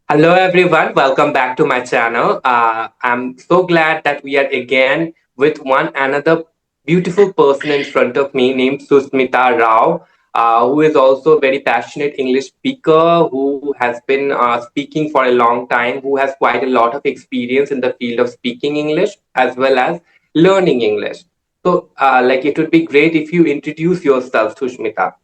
Hello, everyone. Welcome back to my channel. I'm so glad that we are again with one another beautiful person in front of me named Sushmita Rao, who is also a very passionate English speaker who has been speaking for a long time, who has quite a lot of experience in the field of speaking English as well as learning English. So, it would be great if you introduce yourself, Sushmita.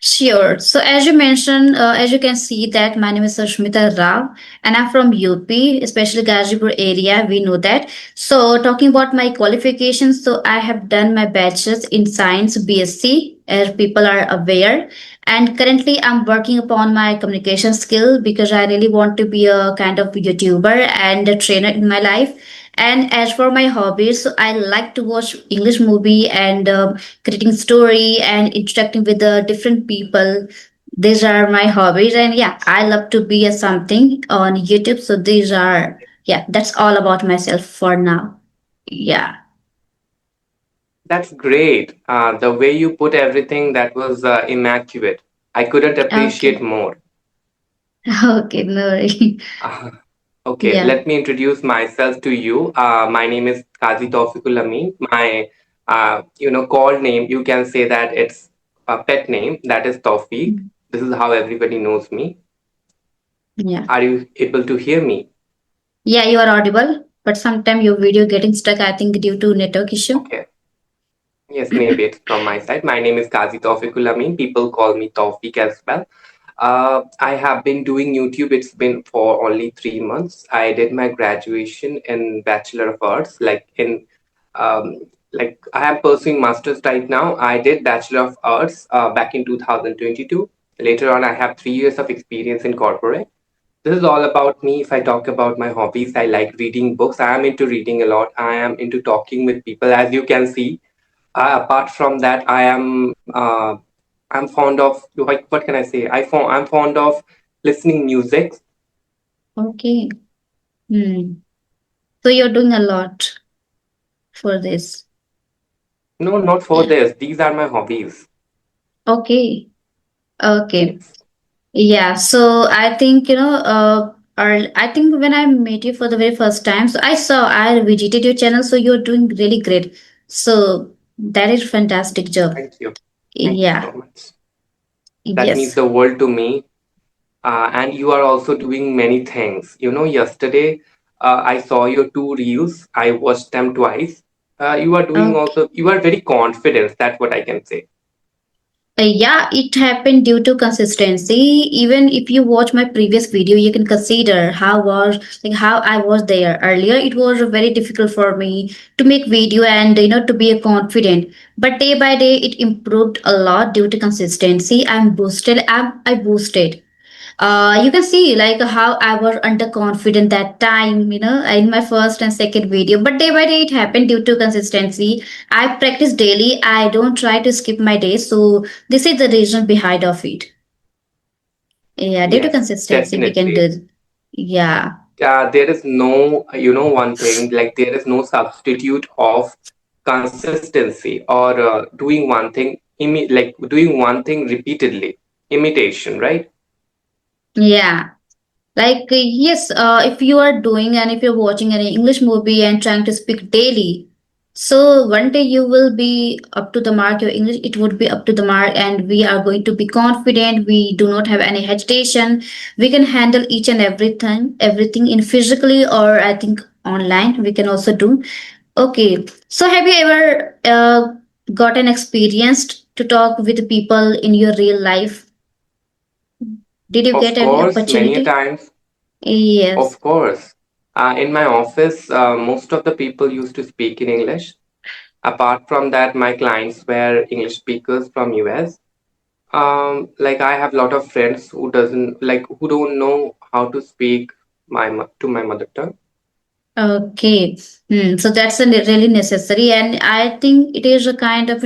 Sure. So as you mentioned, as you can see that my name is Sushmita Rao and I'm from UP, especially Gazipur area. We know that. So talking about my qualifications, so I have done my bachelor's in science BSc, as people are aware. And currently I'm working upon my communication skill because I really want to be a kind of YouTuber and a trainer in my life. And as for my hobbies, so I like to watch English movie and creating story and interacting with the different people. These are my hobbies, and yeah, I love to be a something on YouTube. So these are, yeah, that's all about myself for now. Yeah. That's great. The way you put everything, that was immaculate. I couldn't appreciate Okay. more. Okay. No worry. Uh, okay, Yeah. let me introduce myself to you. My name is Qazi Taufiqul Amin. My, call name, you can say that it's a pet name, that is Taufiq. This is how everybody knows me. Yeah. Are you able to hear me? Yeah. You are audible, but sometimes your video getting stuck. I think due to network issue. Okay. Yes, maybe it's from my side. My name is Qazi Taufiqul Amin. People call me Taufiq as well. I have been doing YouTube. It's been for only 3 months. I did my graduation in Bachelor of Arts, um, like I am pursuing masters right now. I did Bachelor of Arts back in 2022. Later on, I have 3 years of experience in corporate. This is all about me. If I talk about my hobbies, I like reading books. I am into reading a lot. I am into talking with people, as you can see. Apart from that, I'm fond of, like, what can I say? I'm fond of listening music. Okay. Hmm. So you're doing a lot for this. No, not for Yeah. this. These are my hobbies. Okay. Okay. Yes. Yeah, so I think I think when I met you for the very first time, so I visited your channel, so you're doing really great. So that is fantastic job. Thank you. Thank you so Yeah, much. That means yes. the world to me. And you are also doing many things. Yesterday I saw your two reels. I watched them twice. You are doing Okay. also. You are very confident. That's what I can say. Yeah, it happened due to consistency. Even if you watch my previous video, you can consider how I was there earlier. It was very difficult for me to make video and to be a confident. But day by day, it improved a lot due to consistency. I boosted. You can see like how I was underconfident that time, in my first and second video. But day by day, it happened due to consistency. I practice daily. I don't try to skip my days. So this is the reason behind of it. Yeah, due to Yes, consistency, we can definitely. do. Yeah. There is no, one thing, like there is no substitute of consistency or doing one thing repeatedly. Imitation, right? Yeah. Like, yes, if you are doing and if you're watching an English movie and trying to speak daily, so one day you will be up to the mark. Your English, it would be up to the mark, and we are going to be confident. We do not have any hesitation. We can handle each and everything in physically or I think online. We can also do. Okay, so have you ever got an experience to talk with people in your real life? Did you Of get any course, many a opportunity? times. Yes. Of course. In my office, most of the people used to speak in English. Apart from that, my clients were English speakers from US. Like I have a lot of friends who don't know how to speak to my mother tongue. Okay. So that's really necessary. And I think it is a kind of,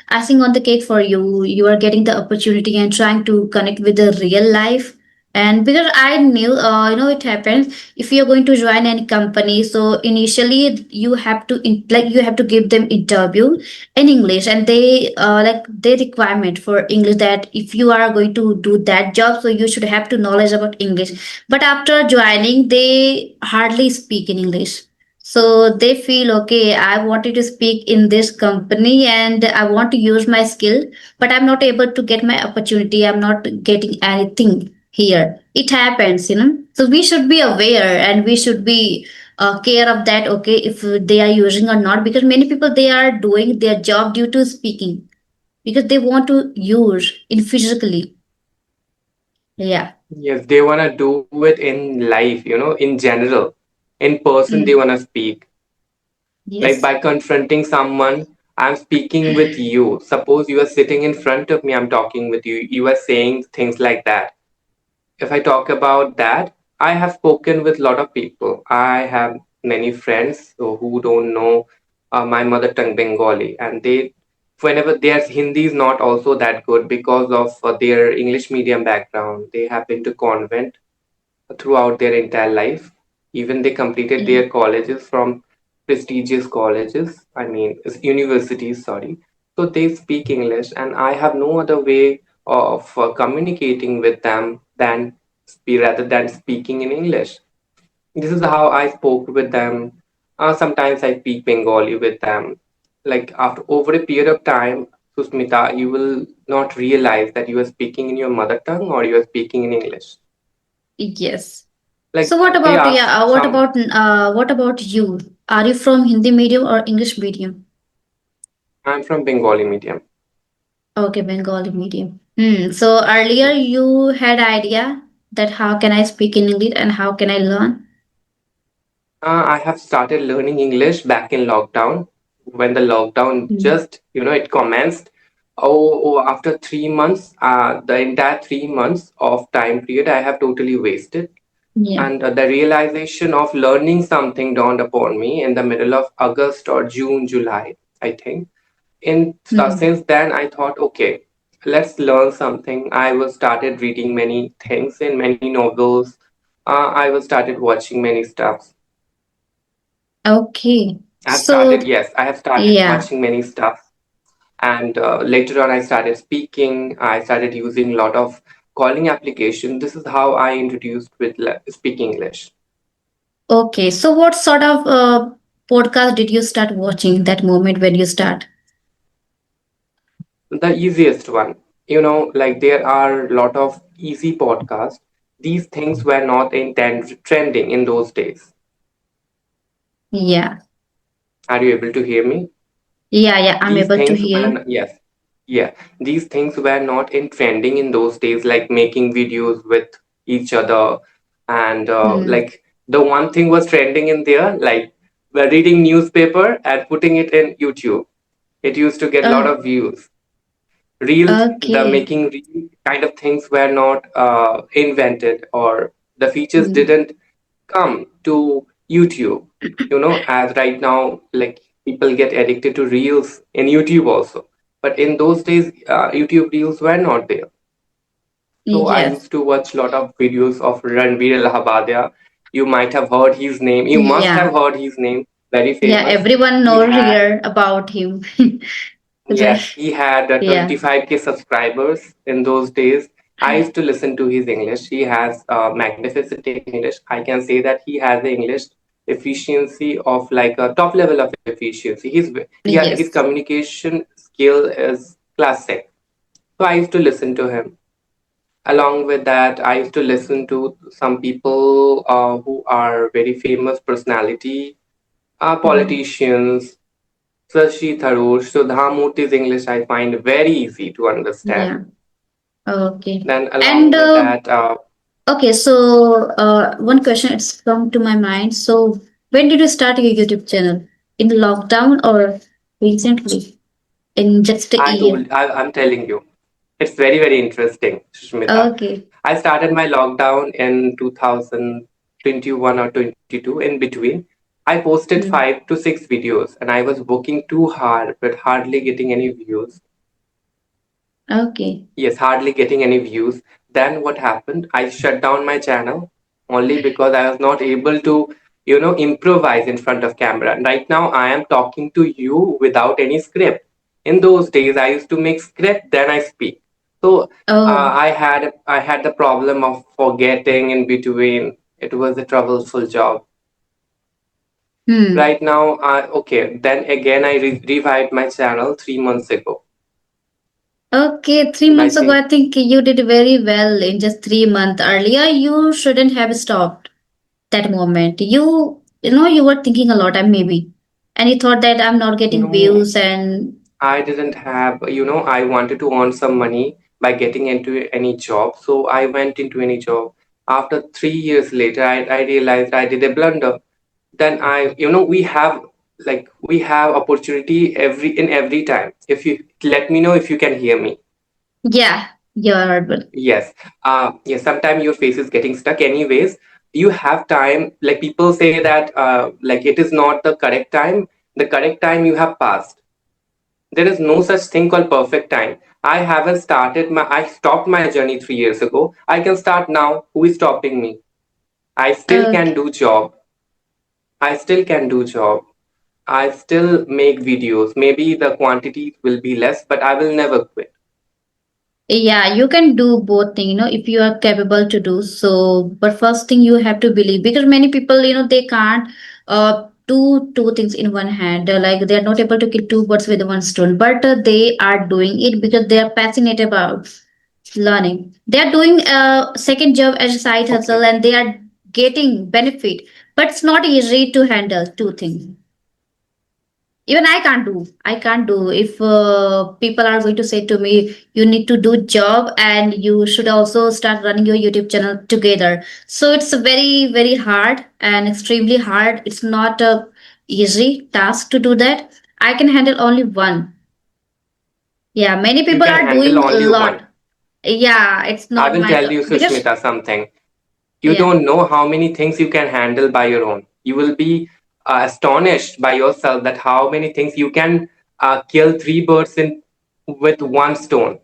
icing on the cake for you. You are getting the opportunity and trying to connect with the real life. And because I knew, it happens if you're going to join any company. So initially, you have to you have to give them interview in English, and they like they requirement for English that if you are going to do that job, so you should have to knowledge about English. But after joining, they hardly speak in English. So they feel okay. I wanted to speak in this company, and I want to use my skill, but I'm not able to get my opportunity. I'm not getting anything here. It happens, so we should be aware, and we should be care of that, okay, if they are using or not, because many people, they are doing their job due to speaking, because they want to use in physically. Yeah. Yes, they want to do it in life, in general. In person, they Mm. want to speak. Like Yes. by confronting someone, I'm speaking with you. Suppose you are sitting in front of me, I'm talking with you. You are saying things like that. If I talk about that, I have spoken with a lot of people. I have many friends who don't know my mother tongue Bengali, and whenever their Hindi is not also that good because of their English medium background. They have been to convent throughout their entire life. Even they completed Yeah. their colleges from prestigious colleges, I mean, universities, sorry. So they speak English, and I have no other way of communicating with them rather than speaking in English. This is how I spoke with them. Sometimes I speak Bengali with them. Like after over a period of time, Susmita, you will not realize that you are speaking in your mother tongue or you are speaking in English. Yes. Like So what they about, ask some, what about you? Are you from Hindi medium or English medium? I'm from Bengali medium. Okay, Bengali medium. So earlier Yes. you had idea that how can I speak in English and how can I learn? I have started learning English back in lockdown when the lockdown Mm. just, it commenced. After 3 months, the entire 3 months of time period I have totally wasted. Yeah. And the realization of learning something dawned upon me in the middle of August or June, July, I think. Mm. Since then, I thought, okay, let's learn something. I was started reading many things in many novels. I was started watching many stuff. Okay. I've So started, yes, I have started yeah. watching many stuff. And later on, I started speaking. I started using a lot of calling application. This is how I introduced with speaking English. Okay. So what sort of podcast did you start watching that moment when you start? The easiest one, like there are a lot of easy podcasts. These things were not trending in those days. Yeah. Are you able to hear me? Yeah, yeah, I'm These able to things were hear. yes, yeah, these things were not in trending in those days, like making videos with each other. And Mm. like the one thing was trending in there, like we're reading newspaper and putting it in YouTube. It used to get a lot Oh, of views. Reels, the okay. making reels kind of things were not invented, or the features Mm. didn't come to YouTube. As right now, like people get addicted to reels in YouTube also. But in those days, YouTube reels were not there. So I Yes. used to watch a lot of videos of Ranveer Allahabadia. You might have heard his name. You must have Yeah. heard his name. Very Yeah, famous. everyone He knows had here about him. Yes, he had Yeah. 25K subscribers in those days. I used to listen to his English. He has magnificent English. I can say that he has the English efficiency of like a top level of efficiency. His Yes. communication skill is classic. So I used to listen to him. Along with that, I used to listen to some people who are very famous personality, Mm. politicians, Sashi Tharoor, Sudhamurti's English I find very easy to understand. Yeah. Okay. Then And along with that, okay, so one question it's come to my mind. So when did you start your YouTube channel? In lockdown or recently? In just a year? I'm telling you, it's very, very interesting, Sushmita. Okay. I started my lockdown in 2021 or 22. In between, I posted Mm. 5 to 6 videos, and I was working too hard, but hardly getting any views. Okay. Yes, hardly getting any views. Then what happened? I shut down my channel only because I was not able to, improvise in front of camera. Right now, I am talking to you without any script. In those days, I used to make script, then I speak. So Oh. I had the problem of forgetting in between. It was a troublesome job. Hmm. Right now, okay. Then again, I revived my channel 3 months ago. Okay, three And I months ago, think I think you did very well in just 3 months. Earlier, you shouldn't have stopped that moment. You were thinking a lot, and maybe, and you thought that I'm not getting no, views, and I didn't have, I wanted to earn some money by getting into any job. So I went into any job. After 3 years later, I realized I did a blunder. Then we have opportunity every time. If you let me know if you can hear me. yeah, you're audible. Yes. Yes, sometimes your face is getting stuck. Anyways, you have time. Like people say that like it is not the correct time. The correct time you have passed. There is no such thing called perfect time. I stopped my journey 3 years ago. I can start now. Who is stopping me? I still can Okay. do job. I still can do job. I still make videos. Maybe the quantity will be less, but I will never quit. Yeah, you can do both things, if you are capable to do so. But first thing you have to believe, because many people, they can't do two things in one hand. Like they are not able to kill two birds with one stone, but they are doing it because they are passionate about learning. They are doing a second job as a side hustle Okay. and they are getting benefit. But it's not easy to handle two things. Even I can't do if people are going to say to me you need to do job and you should also start running your YouTube channel together, so it's very very hard and extremely hard. It's not a easy task to do that. I can handle only one. Yeah, many You people can are handle doing a only one. lot. Yeah, it's I not will my tell you, because Sushmita, something. You yeah. don't know how many things you can handle by your own. You will be astonished by yourself that how many things you can kill three birds in with one stone.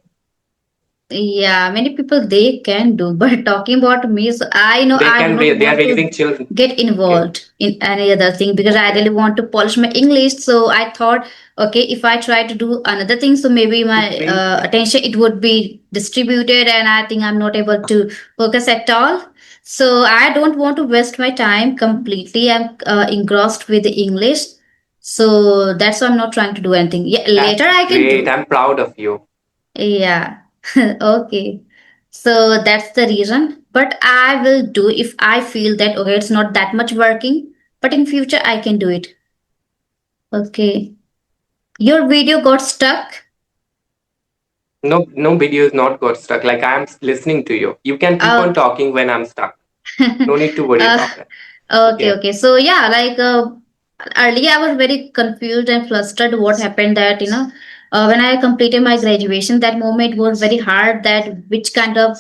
Yeah, many people they can do, but talking about me, so I know They I do can not they are want raising to children. get Okay, involved in any other thing because I okay. really want to polish my English. So I thought, okay, if I try to do another thing, so maybe my Great. attention it would be distributed, and I think I'm not able to focus at all. So I don't want to waste my time completely. I'm engrossed with the English, so that's why I'm not trying to do anything. Yeah, later That's I can great. do. I'm proud of you. Yeah. Okay. So that's the reason. But I will do if I feel that okay, it's not that much working, but in future I can do it. Okay. Your video got stuck. No, no video is not got stuck. Like I'm listening to you. You can keep on Okay. talking when I'm stuck. No need to worry uh, about it. okay, Okay. okay. So yeah, like earlier I was very confused and flustered. What happened that when I completed my graduation, that moment was very hard. That which kind of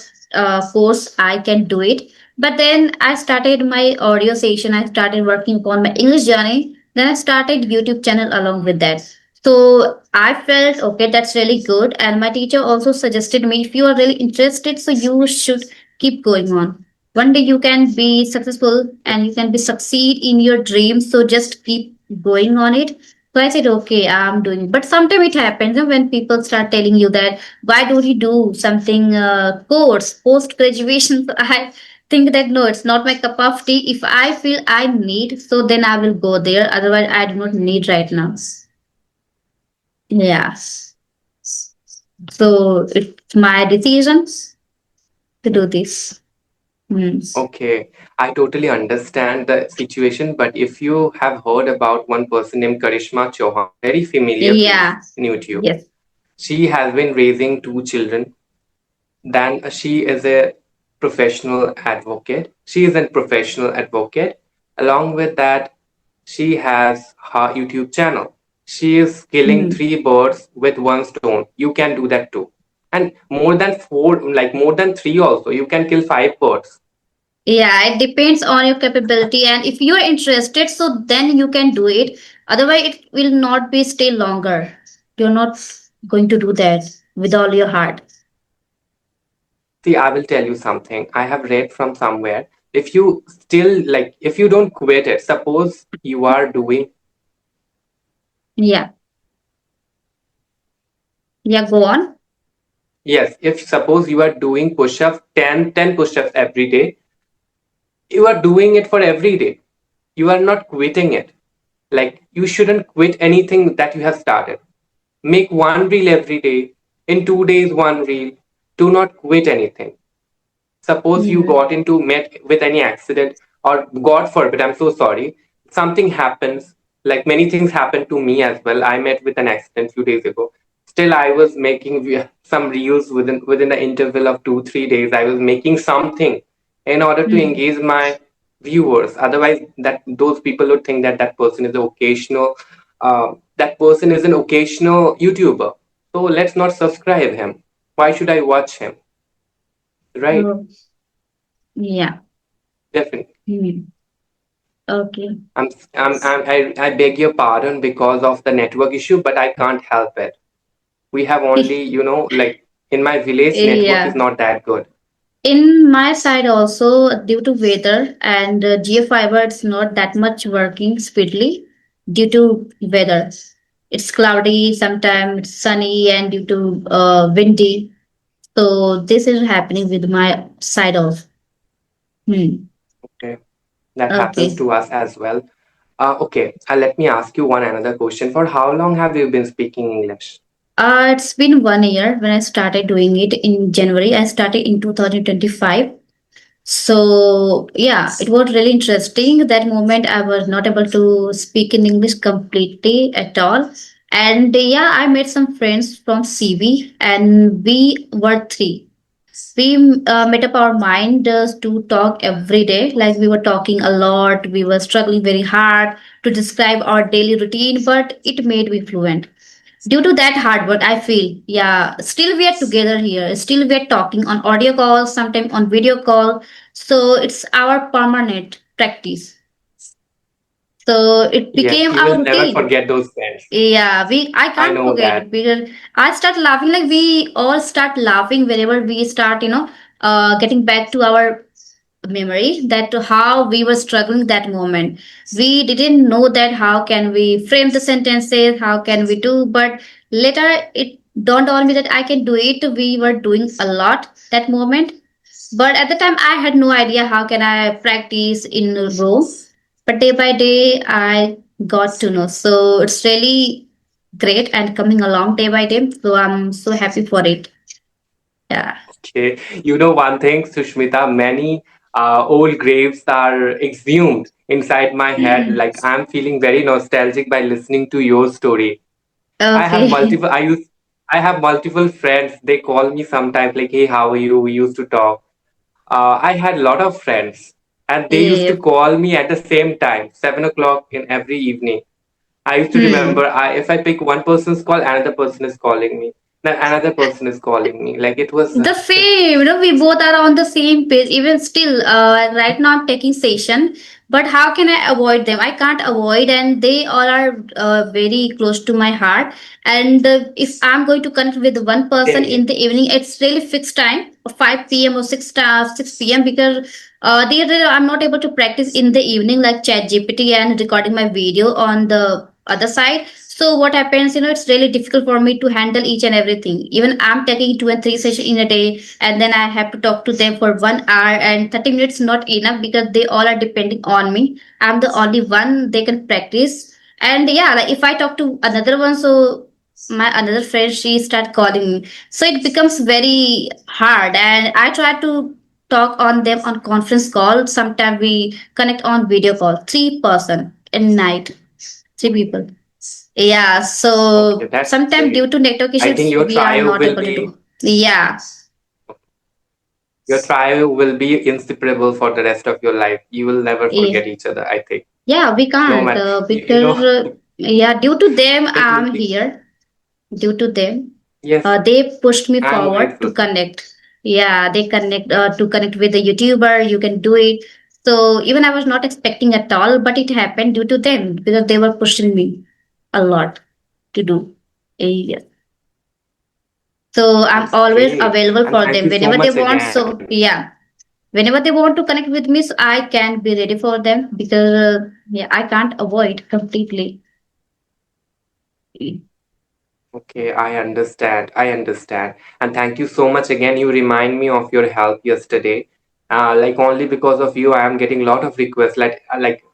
course I can do it. But then I started my audio session. I started working upon my English journey. Then I started YouTube channel along with that. So I felt okay, that's really good. And my teacher also suggested me if you are really interested, so you should keep going on. One day you can be successful and you can be succeed in your dreams, so just keep going on it. So I said okay, I'm doing it. But sometimes it happens when people start telling you that why don't you do something course post graduation. So I think that no, it's not my cup of tea. If I feel I need, so then I will go there, otherwise I do not need right now. Yeah, so it's my decision to do this. Hmm. Okay, I totally understand the situation, but if you have heard about one person named Karishma Chauhan, very familiar face Yeah. in YouTube, Yes. she has been raising two children. Then she is a professional advocate. She is a professional advocate. Along with that, she has her YouTube channel. She is killing Hmm. three birds with one stone. You can do that too. And more than four, like more than three also, you can kill five birds. Yeah, it depends on your capability, and if you are interested, so then you can do it. Otherwise, it will not be stay longer. You're not going to do that with all your heart. See, I will tell you something. I have read from somewhere. If you still like, if you don't quit it, suppose you are doing, Yeah. Yeah, go on. yes, if suppose you are doing push-ups, 10 push-ups every day, you are doing it for every day. You are not quitting it. Like, you shouldn't quit anything that you have started. Make one reel every day. In 2 days, one reel. Do not quit anything. Suppose you Mm-hmm. got into met with any accident, or God forbid, I'm so sorry, something happens. Like many things happened to me as well. I met with an accident few days ago. Still, I was making some reels within the interval of 2 3 days. I was making something in order to Mm-hmm. engage my viewers. Otherwise, that those people would think that that person is an occasional, that person is an occasional YouTuber. So let's not subscribe him. Why should I watch him? Right? Oh, yeah. Definitely. Mm-hmm. Okay. I beg your pardon because of the network issue, but I can't help it. We have only, like in my village, network is Yeah. not that good. In my side also, due to weather and geofiber, it's not that much working speedily due to weather. It's cloudy, sometimes it's sunny, and due to windy. So this is happening with my side of. Hmm. Okay, that happens Okay. to us as well. Okay, let me ask you one another question. For how long have you been speaking English? It's been 1 year when I started doing it in January. I started in 2025. So yeah, it was really interesting. That moment I was not able to speak in English completely at all. And yeah, I made some friends from CV and we were three. We made up our mind to talk every day. Like we were talking a lot. We were struggling very hard to describe our daily routine, but it made me fluent due to that hard work. I feel, yeah, still we are together here, still we are talking on audio calls, sometimes on video call. So it's our permanent practice, so it Yes, became you our will never routine. forget those friends. Yeah, I I can't know forget that. it because I start laughing, like we all start laughing whenever we start, getting back to our memory, that how we were struggling that moment. We didn't know that how can we frame the sentences, how can we do, but later it dawned on me that I can do it. We were doing a lot that moment, but at the time I had no idea how can I practice in a row. But day by day I got to know, so it's really great and coming along day by day, so I'm so happy for it. Yeah. Okay, you know one thing, Sushmita, many old graves are exhumed inside my head. Like I'm feeling very nostalgic by listening to your story. I have Okay. multiple. I have multiple friends. They call me sometimes like, "Hey, how are you?" We used to talk. I had a lot of friends, and they used to Yeah. call me at the same time, 7 o'clock in every evening. I used to remember, Hmm. if I pick one person's call, another person is calling me. Then another person is calling me. Like it was. The same, we both are on the same page. Even still, right now I'm taking session, but how can I avoid them? I can't avoid, and they all are very close to my heart. And if I'm going to connect with one person Same here. in the evening, it's really fixed time, 5 p.m. or 6 p.m. because I'm not able to practice in the evening like Chat GPT and recording my video on the other side. So what happens, it's really difficult for me to handle each and everything. Even I'm taking 2 and 3 sessions in a day, and then I have to talk to them for 1 hour, and 30 minutes not enough because they all are depending on me. I'm the only one they can practice. And yeah, like if I talk to another one, so my another friend, she start calling me. So it becomes very hard, and I try to talk on them on conference call. Sometimes we connect on video call, 3 person in night, 3 people. Yeah, Okay, so that's sometimes great. due to network I think issues, we are not able to do. Yeah, your trio will be inseparable for the rest of your life. You will never yeah, forget each other, I think. yeah, we No can't man, because yeah, due to them, I'm definitely. here. Due to them, Yes, they pushed me I'm forward grateful to for. connect. Yeah, they connect to connect with the YouTuber. You can do it. So even I was not expecting at all, but it happened due to them because they were pushing me a lot to do. Yes. So I'm That's always great. available And for thank you them so whenever much they want. again. So yeah, whenever they want to connect with me, so I can be ready for them because yeah, I can't avoid completely. Okay, I understand. I understand. And thank you so much again. You remind me of your help yesterday. Like only because of you, I am getting a lot of requests. Like,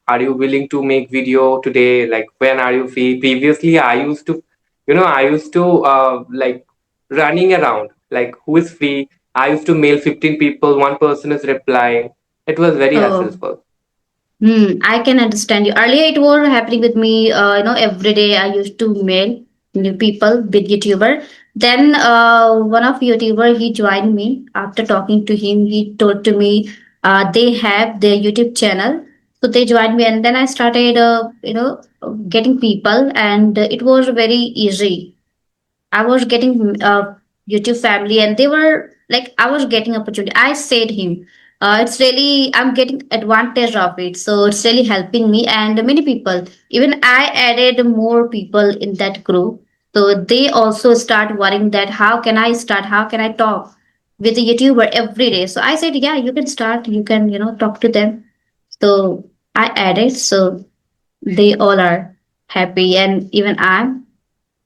are you willing to make video today? Like, when are you free? Previously, I used to, I used to like running around. Like, who is free? I used to mail 15 people. One person is replying. It was very Oh. hassle. I can understand you. Earlier, it was happening with me. Every day I used to mail new people, big YouTuber. Then one of YouTuber he joined me. After talking to him, he told to me they have their YouTube channel. So they joined me, and then I started, getting people, and it was very easy. I was getting YouTube family, and they were like, I was getting opportunity. I said him, it's really I'm getting advantage of it, so it's really helping me and many people. Even I added more people in that group, so they also start worrying that how can I start? How can I talk with a YouTuber every day? So I said, yeah, you can start. You can talk to them. So I added, so they all are happy, and even I'm,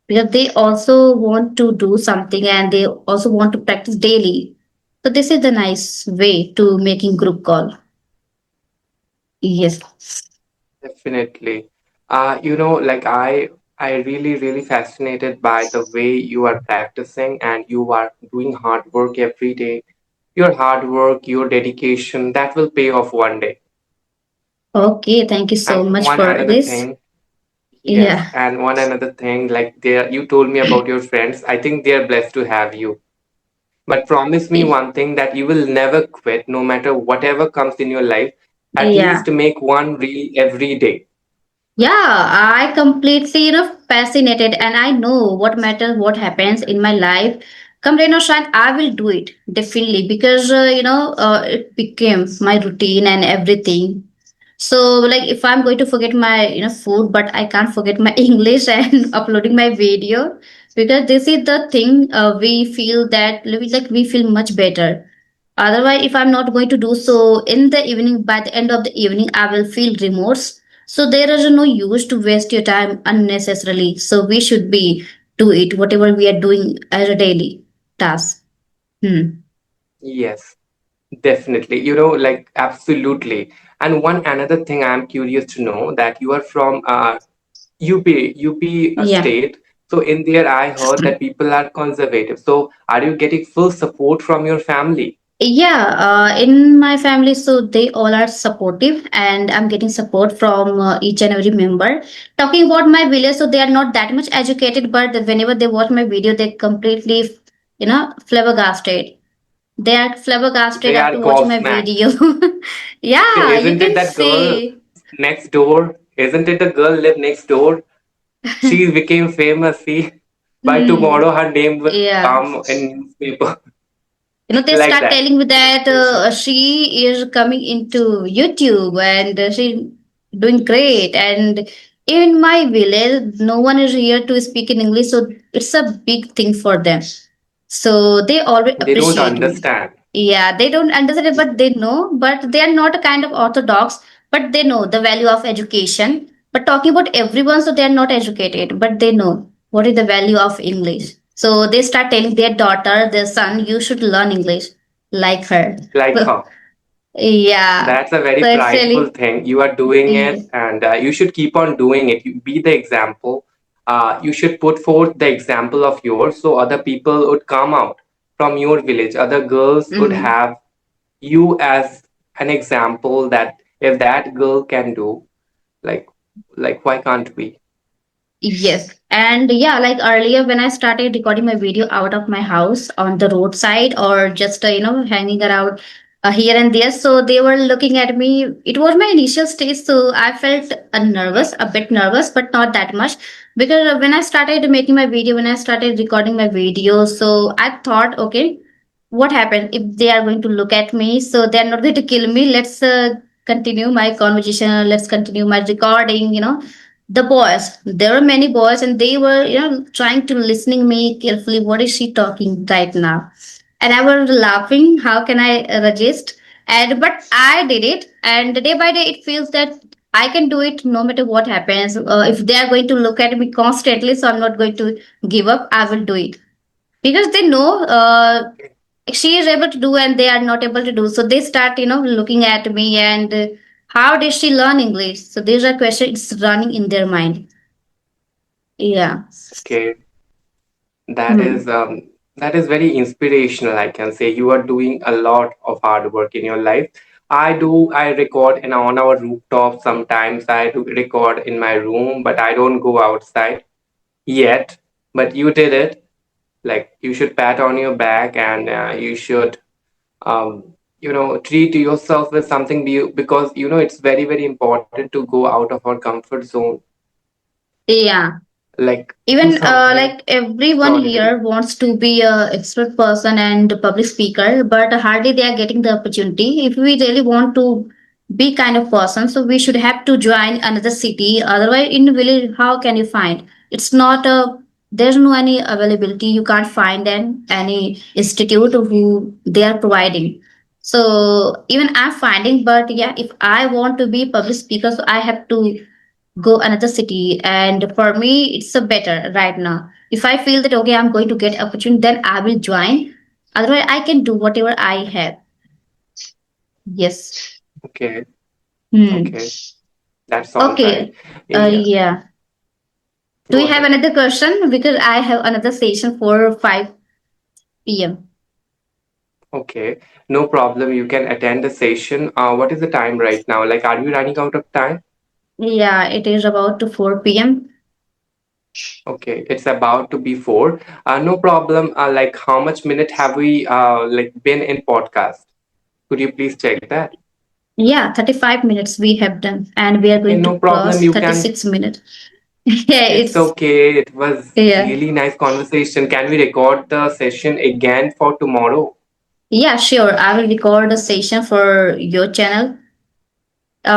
because they also want to do something and they also want to practice daily. So this is the nice way to making group call. Yes. Definitely. Like I really fascinated by the way you are practicing and you are doing hard work every day. Your hard work, your dedication, that will pay off one day. Okay, thank you And so much one for another this. thing, yes, Yeah. and one another thing, like you told me about your friends. I think they are blessed to have you. But promise me one thing that you will never quit, no matter whatever comes in your life. At least Yeah. make one reel every day. Yeah, I completely, fascinated, and I know what matters, what happens in my life. Come rain or shine, I will do it definitely because, it became my routine and everything. So, like, if I'm going to forget my, food, but I can't forget my English and uploading my video, because this is the thing we feel that, like, we feel much better. Otherwise, if I'm not going to do so in the evening, by the end of the evening, I will feel remorse. So there is no use to waste your time unnecessarily. So we should be do it whatever we are doing as a daily task. Hmm. Yes. Definitely, like absolutely. And one another thing I'm curious to know that you are from UP Yeah. state. So in there, I heard that people are conservative. So are you getting full support from your family? Yeah, in my family, so they all are supportive, and I'm getting support from each and every member. Talking about my village, so they are not that much educated, but whenever they watch my video, they completely, flabbergasted. They are flabbergasted They are after watching my gobsmacked. video. Yeah, you Isn't it can that girl say. next door? Isn't it the girl live next door? She became famous. See, by Hmm. tomorrow her name will Yeah. come in newspaper They like start that. telling me that she is coming into YouTube and she doing great. And in my village, no one is here to speak in English, so it's a big thing for them. So they always They don't appreciate me. understand. Yeah, they don't understand it, but they know. But they are not a kind of orthodox, but they know the value of education. But talking about everyone, so they are not educated, but they know what is the value of English. So they start telling their daughter, their son, you should learn English like her. Like her. Yeah. That's a very So it's prideful really, thing. You are doing it, yeah. and you should keep on doing it. You be the example. You should put forth the example of yours so other people would come out from your village. Other girls would Mm. have you as an example that if that girl can do, like, why can't we? Yes. And yeah, like earlier when I started recording my video out of my house on the roadside or just, hanging around here and there. So they were looking at me. It was my initial stage. So I felt nervous, a bit nervous, but not that much. Because when I started making my video, when I started recording my video, so I thought, okay, what happened if they are going to look at me? So they're not going to kill me. Let's continue my conversation. Let's continue my recording, The boys, there were many boys, and they were, trying to listening me carefully. What is she talking right now? And I was laughing. How can I resist? And but I did it, and day by day, it feels that I can do it no matter what happens. If they are going to look at me constantly, so I'm not going to give up. I will do it because they know she is able to do, and they are not able to do. So they start, looking at me and. How did she learn English? So these are questions running in their mind. Yeah. Okay, that Hmm. is um, that is very inspirational. I can say you are doing a lot of hard work in your life. I record in on our rooftop. Sometimes I do record in my room, but I don't go outside yet. But you did it. Like you should pat on your back, and you should um, treat yourself with something because it's very very important to go out of our comfort zone, Yeah. like do Even something like everyone extraordinary. here wants to be a expert person and a public speaker, but hardly they are getting the opportunity. If we really want to be kind of person, so we should have to join another city. Otherwise, in village, how can you find? It's not a there's no any availability. You can't find any institute who they are providing. So even I'm finding, but yeah, if I want to be public speaker, so I have to go another city, and for me it's a better right now. If I feel that okay, I'm going to get opportunity, then I will join. Otherwise I can do whatever I have. Yes. Okay, Hmm. okay, that's all right. Okay. Yes, Yeah, do go you have ahead. another question? Because I have another session for 5 p.m. Okay, no problem, you can attend the session. What is the time right now? Like, are you running out of time? Yeah, it is about to 4 p.m. Okay, it's about to be 4. No problem. Like, how much minute have we like been in podcast? Could you please check that? Yeah, 35 minutes we have done, and we are Okay, going to no problem. cross You can. 36 minutes. Yeah, It's it's okay. It was yeah. really nice conversation. Can we record the session again for tomorrow? Yeah, sure. I will record a session for your channel,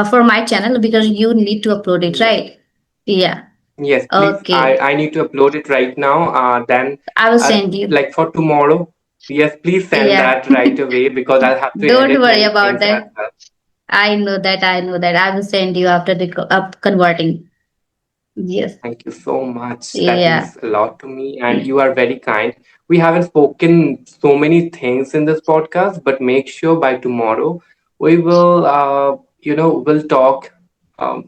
for my channel, because you need to upload it, Yes. right? Yeah. Yes, please. I Okay. I need to upload it right now. Then, I will send you. like for tomorrow. Yes, please send Yeah. that right away because I'll have to Don't edit worry many about things as that. well. I know that. I know that. I will send you after the up converting. Yes. Thank you so much. That Yeah. means a lot to me, and you are very kind. We haven't spoken so many things in this podcast, but make sure by tomorrow we will, we'll talk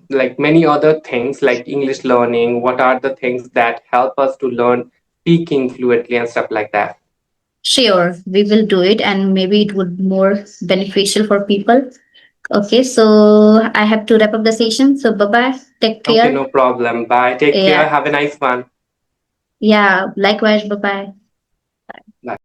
like many other things like English learning. What are the things that help us to learn speaking fluently and stuff like that? Sure. We will do it, and maybe it would more beneficial for people. Okay. So I have to wrap up the session. So bye bye. Take Okay, care. no problem. Bye. Take care. Yeah. Have a nice one. Yeah. Likewise. Bye bye. Bye.